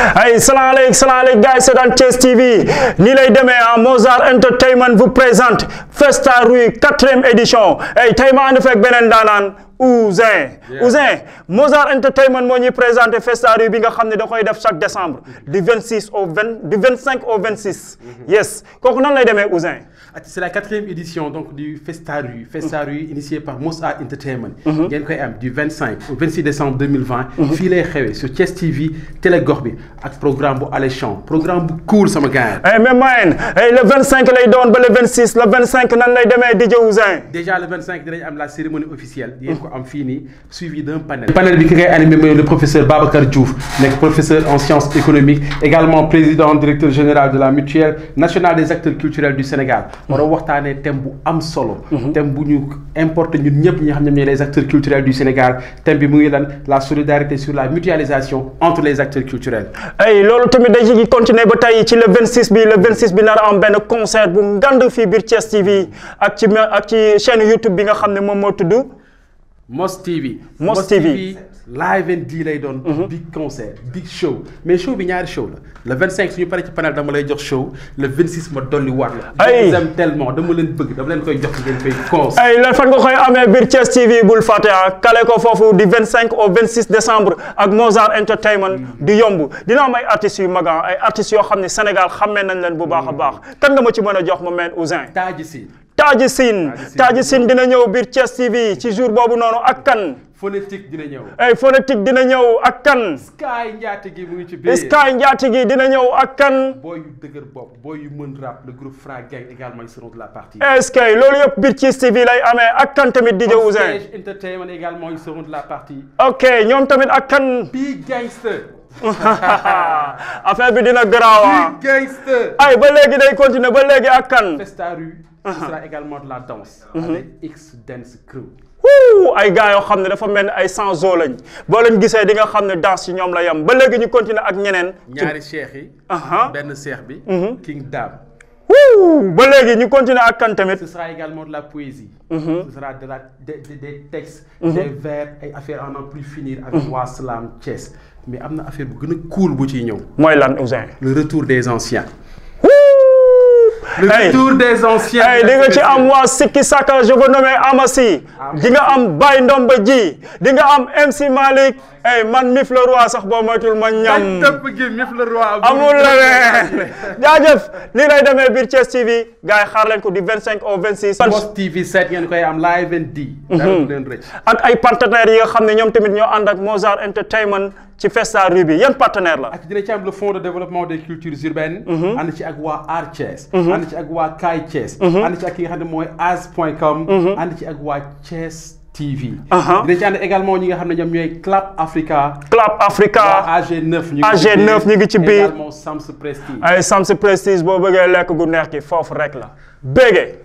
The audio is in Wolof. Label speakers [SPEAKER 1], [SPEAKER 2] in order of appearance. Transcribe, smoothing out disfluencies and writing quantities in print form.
[SPEAKER 1] Hey, salam alaikum guys, c'est dans Thiès TV. Ni lay demee Mozart Entertainment vous présente Festa Rue 4e édition. Hey, tey ma ànd fekk beneen daanaan Ouzin. Ouzin, Mozart Entertainment moo ñuy présenté Festa Rue bi nga xam ne da koy def chaque décembre du 25 au 26. Yes. Kooku nan lay demee Ouzin?
[SPEAKER 2] C'est la 4e édition donc du Festa Rue. Festa Rue initié par Mozart Entertainment. ngeen koy am du 25 au 26 décembre 2020. fii lay xewee sur Thiès TV télé gox bi ak programme bu alléchant programme bu cool sama gars yi.
[SPEAKER 1] mais man le 25 lay doon ba le 26 le 25 nan lay demee DJ Ouzin.
[SPEAKER 2] Déjà le 25 dinañ am la cérémonie officielle. di ngeen ko am fii nii suivi d'un panel. panel bi ki ngay animé mooy le professeur Babacar Diouf nekk professeur en sciences économiques également président directeur général de la mutuelle nationale des acteurs culturels du Sénégal. war a waxtaanee thème bu am solo. thème bu ñu importe ñun ñëpp ñi nga xam ne ñooy les acteurs culturels du Sénégal thème bi mu ngi lan la solidarité sur la mutualisation entre les acteurs culturels.
[SPEAKER 1] ay loolu tamit dañ ci continuer ba tey ci le 26 bi nar a am benn concert bu ngand fii biir Thiès TV ak ci chaîne YouTube bi nga xam ne moom moo tudd.
[SPEAKER 2] Mos TV.
[SPEAKER 1] Mos TV
[SPEAKER 2] live and di lay doon. big concert big show mais show bi ñaari show la le 25 suñu paree ci panel dama lay jox show le 26 ma dolli waat la.
[SPEAKER 1] ay
[SPEAKER 2] j'aime tellement dama leen bëgg dama leen koy jox ngeen koy cons.
[SPEAKER 1] ay lan fan nga koy amee biir Thiès TV bul fàtte kale ko foofu du 25 au 26 décembre ak Mozart Entertainment du yomb dina am ay artistes yu mag ay artistes yoo xam ne Sénégal xammee nañ leen bu baax a baax kan nga ma ci mën a jox ma meen Ouzin. Taji Sine dina ñëw biir Thiès TV ci jour boobu noonu ak kan.
[SPEAKER 2] Phonétique dina ñëw.
[SPEAKER 1] ay Phonétique dina ñëw ak kan.
[SPEAKER 2] Sky Ndiatigi mu ngi ci biir.
[SPEAKER 1] Sky Ndiatigi dina ñëw ak kan.
[SPEAKER 2] boy yu dëgër bopp boy yu mën rap le groupe Fra Gang également ils seront de la partie.
[SPEAKER 1] est-ce que loolu yëpp biir Thiès TV lay amee ak kan tamit DJ Ouzin.
[SPEAKER 2] Stage Entertainment également ils seront de la partie.
[SPEAKER 1] ok ñoom tamit ak kan.
[SPEAKER 2] Big Gangster.
[SPEAKER 1] affaire bi dina garaaw.
[SPEAKER 2] Big Gangster.
[SPEAKER 1] ay ba léegi day continuer ba léegi ak kan.
[SPEAKER 2] Festa Rue. ce sera également de la danse. avec X Dance Crew.
[SPEAKER 1] ay gars yoo xam ne dafa mel ni ay sans eau lañ boo leen gisee di nga xam ne danse ci ñoom la yam ba léegi ñu continuer ak ñeneen.
[SPEAKER 2] ñaari cheikh yi. benn cheikh bi. King Dame.
[SPEAKER 1] ba léegi ñu continuer ak kan tamit.
[SPEAKER 2] ce sera également de la poésie. ce sera des textes. des vers ay affaires à n'en plus finir. avec waa Slam Thiès mais am na affaire bu gën a cool bu ciy ñëw.
[SPEAKER 1] mooy lan Ouzin.
[SPEAKER 2] le retour des anciens. Le retour des anciens.
[SPEAKER 1] di nga ci am waa Sikki Saka je veux nommer Amassi. di nga am Baye Ndomba Ji di nga am MC Malick. man Mif le Roi sax boo moytul ma ñam.
[SPEAKER 2] Mif le Roi.
[SPEAKER 1] amul la ne jaajëf nii lay demee biir Thiès TV gars yi xaar leen ko du 25 au 26.
[SPEAKER 2] Mos TV 7 ngeen koy am live and di.
[SPEAKER 1] ak ay partenaires yi nga xam ne ñoom tamit ñoo ànd ak Mozart Entertainment ci Festa Rue bi yan partenaire la.
[SPEAKER 2] ak dina ci am le fonds de développement des cultures urbaines. ànd ci ak waa Art Thiès. ànd ci ak waa Kaay Thiès. ànd ci ak ki nga xam ne mooy as.com. ànd ci ak waa Thiès TV. dina ci ànd également ñi nga xam ne ñoom ñooy Clap Africa.
[SPEAKER 1] Clap Africa
[SPEAKER 2] waa AG9
[SPEAKER 1] ñu ngi ci biir
[SPEAKER 2] également Sams Prestige.
[SPEAKER 1] ay Sams Prestige boo bëggee lekk gu neex ki foofu rek la bége.